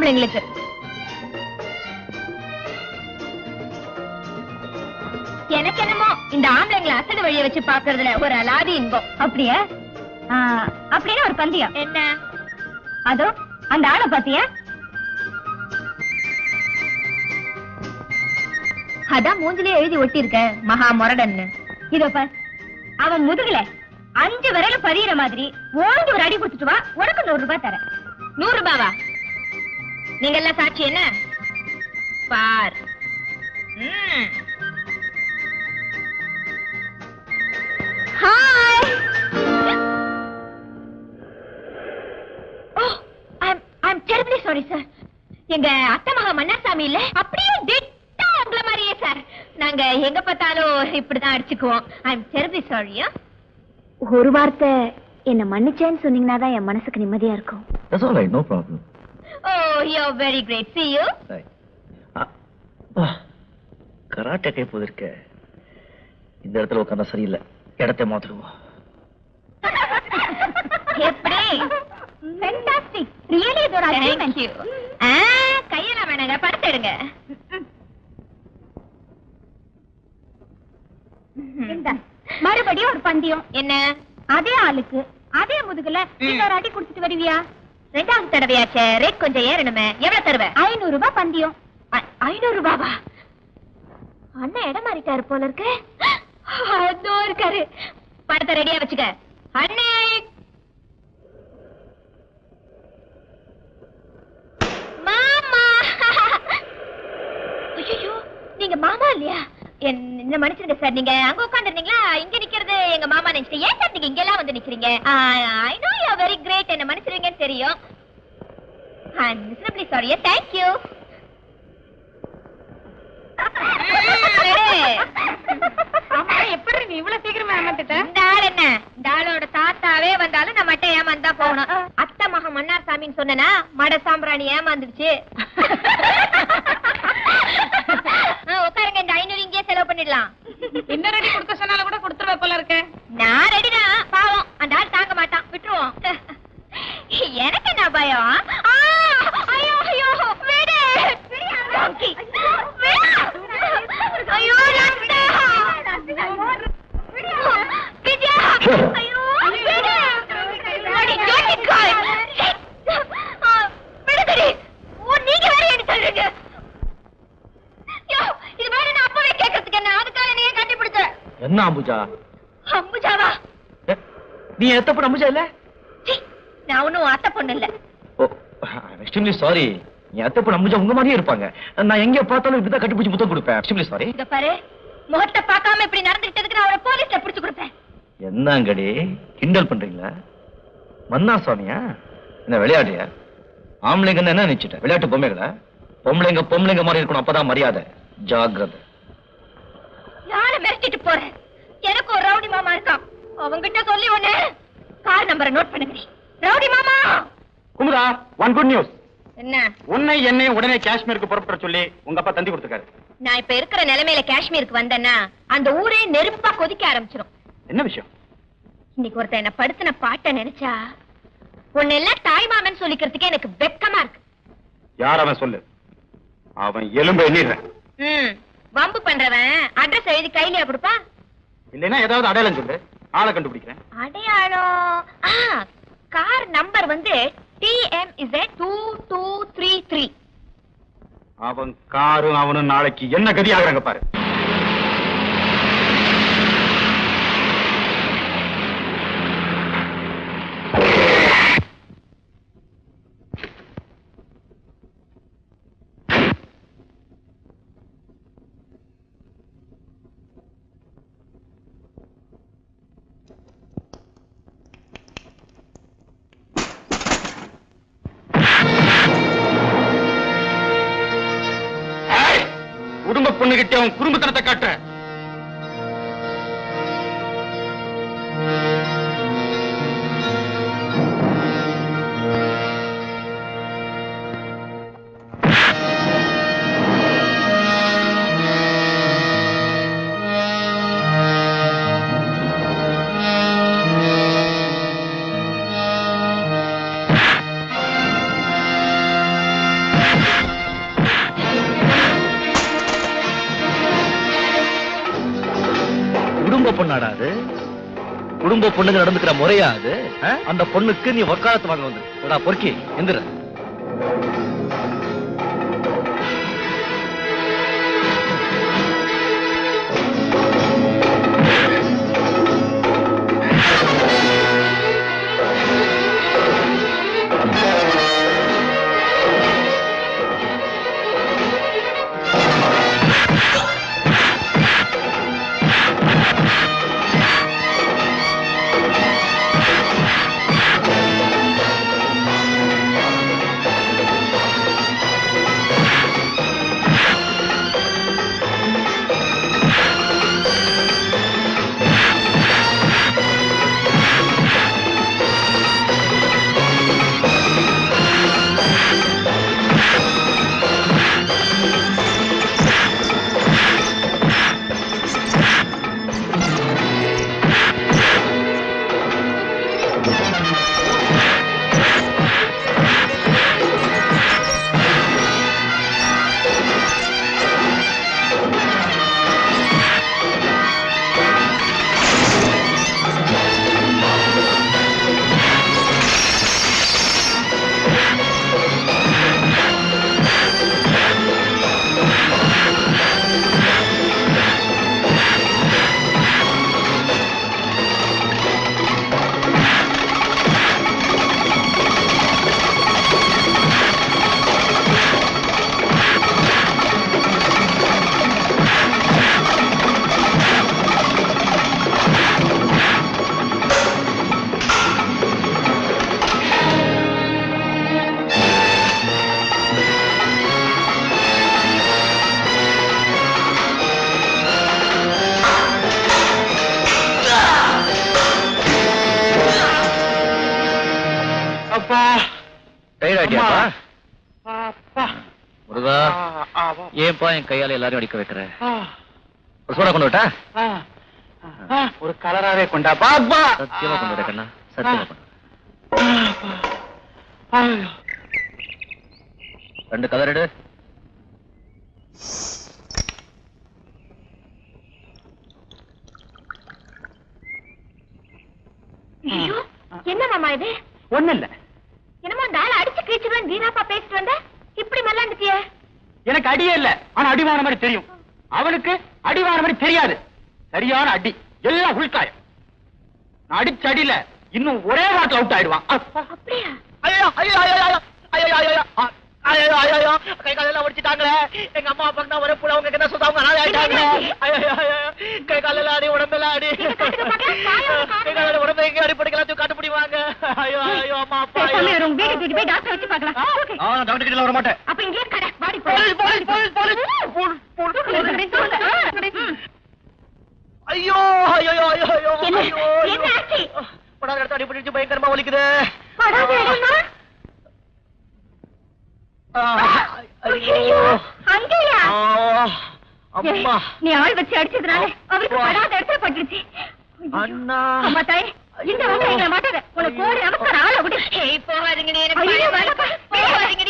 ஆம்பளைங்களுக்கு. எனக்கு என்னமோ இந்த ஆம்பளைங்களை அசடு வழிய வச்சு பாக்குறதுல ஒரு அலாதி இன்பம். அப்படியா? அப்படின்னா ஒரு பந்தயம் என்ன? அதோ அந்த ஆளை பாத்தியா? அதான் மூஞ்சிலே எழுதி ஒட்டி இருக்க மகா முரடன்னு. இதோ பார், அவன் முதுகுல 5 விரல பதிகிற மாதிரி ஓங்கி ஒரு அடி கொடுத்துட்டு வா, உனக்கு 100 ரூபாய் தரேன். 100 ரூபாவா? நீங்க எல்லாம் சாட்சி என்ன பார். Hi. I'm terribly sorry sir. எங்க அத்தை மகா மன்னாசாமி இல்ல, அப்படியே டிட்டோ உங்கள மாதிரியே சார். நாங்க எங்க பார்த்தாலும் இப்படிதான் அடிச்சுக்குவோம். I'm terribly sorry. ஒரு வார்த்தை என்ன மன்னிச்சேன்னு சொன்னீங்கன்னா தான் என் மனசுக்கு நிம்மதியா இருக்கும். That's all right, no problem. Oh, you're very great. See you. Karate கை போதிருக்க. இந்த இடத்துல உட்கார்ந்தா சரியில்லை, இடத்தை மாத்திடுவோம். எப்படி? Fantastic. Really good argument. Thank you. கையெல்லாம் வேணாங்க, படுத்து எடுங்க. மறுபடியும் ஒரு பந்தயம். என்ன? அதே ஆளுக்கு அதே முதுகுல இன்னொரு அடி குடுத்துட்டு வருவியா? 2வது தடவையாச்சே, ரேட் கொஞ்சம் ஏறணுமே. எவ்வளவு தருவ? 500 ரூபாய் பந்தயம். 500 ரூபாவா? அண்ணன் இடம் மாறிட்டாரு போல இருக்கு. அதோ இருக்காரு. படத்தை ரெடியா வச்சுக்க. அண்ணே மாமா. ஐயோ, நீங்க மாமா இல்லையா? என்ன மன்னிச்சிருங்க சார், நீங்க அங்க உட்கார்ந்துருந்தீங்களா? இங்க நிக்கிறது எங்க மாமா நினைச்சிட்டு ஏன் சார் நீங்க இங்க எல்லாம் வந்து நிக்கிறீங்க? I know you are very great. என்ன மன்னிச்சிருங்கன்னு தெரியும். I'm miserably sorry. Thank you. அம்மா, எப்படி நீ இவ்வளவு சீக்கிரமா ஏமாத்திட்ட? இந்த ஆள் என்ன, இந்த ஆளோட தாத்தாவே வந்தாலும் நான் மட்டும் ஏமாந்தா போகணும். அத்தை மகன் மன்னார் சாமின்னு சொன்னா மட சாம்பிராணி ஏமாந்துடுச்சு. உட்காருங்க, இந்த 500 இங்கே செலவு பண்ணிடலாம். என்ன ரெடி கொடுக்க சொன்னாலும் கூட கொடுத்துருவ போல இருக்கு. நான் ரெடிதான், பாவம் அந்த ஆள் தாங்க மாட்டான், விட்டுருவோம். எனக்கு என்ன பயம்? ஐயோ ஐயோ, விடு. ஐயோ நீங்க வேற என்ன சொல்றீங்க? இது வேற நான் அப்பவே கேட்கறதுக்கு என்ன, அதுக்காக நீங்க கட்டிப்பிடிச்ச என்ன அம்புஜா? அம்புஜாவா? நீ எத்த பொண்ணு அம்புஜா இல்ல? நான் ஒன்னும் அத்தை பொண்ணு இல்ல. Extremely sorry. நீ அத்த பொண்ணு அம்புஜா உங்க மாதிரியே இருப்பாங்க. நான் எங்க பார்த்தாலும் இப்படிதான் கட்டிப்பிடிச்சு முத்தம் கொடுப்பேன். Extremely sorry. இத பாரு, முகத்தை பார்க்காம இப்படி நடந்துட்டதுக்கு நான் அவரை போலீஸ்ல பிடிச்சு கொடுப்பேன். என்னங்கடி கிண்டல் பண்றீங்களா? மன்னா சுவாமியா? என்ன விளையாடியா? ஆம்பளைங்க என்ன நினைச்சிட்ட? விளையாட்டு பொம்மைகளா? பொம்பளைங்க பொம்பளைங்க மாதிரி இருக்கணும், அப்பதான் மரியாதை. ஜாக்கிரதை. யாரை மிரட்டிட்டு போறேன்? எனக்கு ஒரு ரவுடி மாமா இருக்கான், அவங்கிட்ட சொல்லி ஒண்ணு. கார் நம்பரை நோட் பண்ணுங்க. ரவுடி மாமா. Kumudha, one good news. என்ன? உன்னை என்னை உடனே காஷ்மீருக்கு புறப்பட சொல்லி உங்க அப்பா தந்தி கொடுத்துருக்காரு. நான் இப்ப இருக்கிற நிலைமையில காஷ்மீருக்கு வந்தேன்னா அந்த ஊரே நெருப்பா கொதிக்க ஆரம்பிச்சிடும். என்ன விஷயம்? இன்னைக்கு ஒருத்தன் என்ன படுத்தின பாட்ட நினைச்சா உன்னை எல்லாம் தாய் மாமன் சொல்லிக்கிறதுக்கே எனக்கு வெக்கமா இருக்கு. யார் அவன் சொல்லு, அவன் எலும்பு எண்ணிடுறேன். வம்பு பண்றவன் அட்ரஸ் எழுதி கையில கொடுப்பா. இல்லைன்னா ஏதாவது அடையாளம் சொல்லு, ஆளை கண்டுபிடிக்கிறேன். அடையாளம்? கார் நம்பர் வந்து TMZ2233. அவன் காரும் அவனும் நாளைக்கு என்ன கதி ஆகுறாங்க பாரு. குடும்ப பொண்ணுகிட்ட அவன் குடும்பத்தனத்தை காட்டுற. குடும்ப பொண்ணாடா அது? குடும்ப பொண்ணுங்க நடந்துக்கிற முறையா அது? அந்த பொண்ணுக்கு நீ வக்காலத்து வாங்க வந்து பொறுக்கி எந்திர. ஏன்பா என் கையால எல்லாரும் அடிக்க வைக்கிற? ஒரு சோடா கொண்டு விட்டா? ஒரு கலராவே கொண்டா பாப்பா. சத்தியமா கொண்டு வர கண்ணா, சத்தியமா கொண்டு. 2 கலர் எடு. என்ன மாமா இது? ஒண்ணு இல்ல. என்னமா அந்த ஆளை அடிச்சு கிழிச்சுதான் வீணாப்பா பேசிட்டு வந்த? இப்படி மல்லாண்டுட்டிய? எனக்கு அடியே இல்ல, ஆனா அடிவான மாதிரி தெரியும். அவனுக்கு அடிவான மாதிரி தெரியாது. சரியான அடி, எல்லாம் உள்காயம். நான் அடிச்ச அடியில இன்னும் ஒரே வாட்டில் அவுட் ஆயிடுவான். அப்படியா? ஐயோ ஐயோ ஐயோ ஐயோ ஐயோ ஐயோ ஐயோ ஐயோ கை காலெல்லாம் உடைச்சிட்டாங்களே. எங்க அம்மா அப்பா தான் ஒரே புள்ள, அவங்க என்ன சொல்றாங்க? நான் ஆயிட்டாங்க. ஐயோ ஐயோ கை காலெல்லாம் அடி, உடம்பெல்லாம் அடி. கை கால உடம்பு எங்க அடிப்படைக்கெல்லாம் காட்ட முடியுவாங்க? ஐயோ ஐயோ அம்மா அப்பா. வீட்டுக்கு போய் டாக்டர் வச்சு பார்க்கலாம். டாக்டர் கிட்ட வர மாட்டேன். அப்ப இங்கே கடை பாடி ஐயோ ஐயோ ஐயோ ஐயோ என்ன ஆச்சு? படாத இடத்த அடிபட்டு பயங்கரமா வலிக்குது. அம்மா நீ ஆள் வச்சு அடிச்சதுனால அவருக்கு படாத இடத்துல பட்டுருச்சு. அண்ணா அம்மா தாய், இந்த வந்து எங்களை மாட்டாத. உனக்கு கோடி நமஸ்காரம். ஆளை விடு. போகாதீங்க, போகாதீங்க.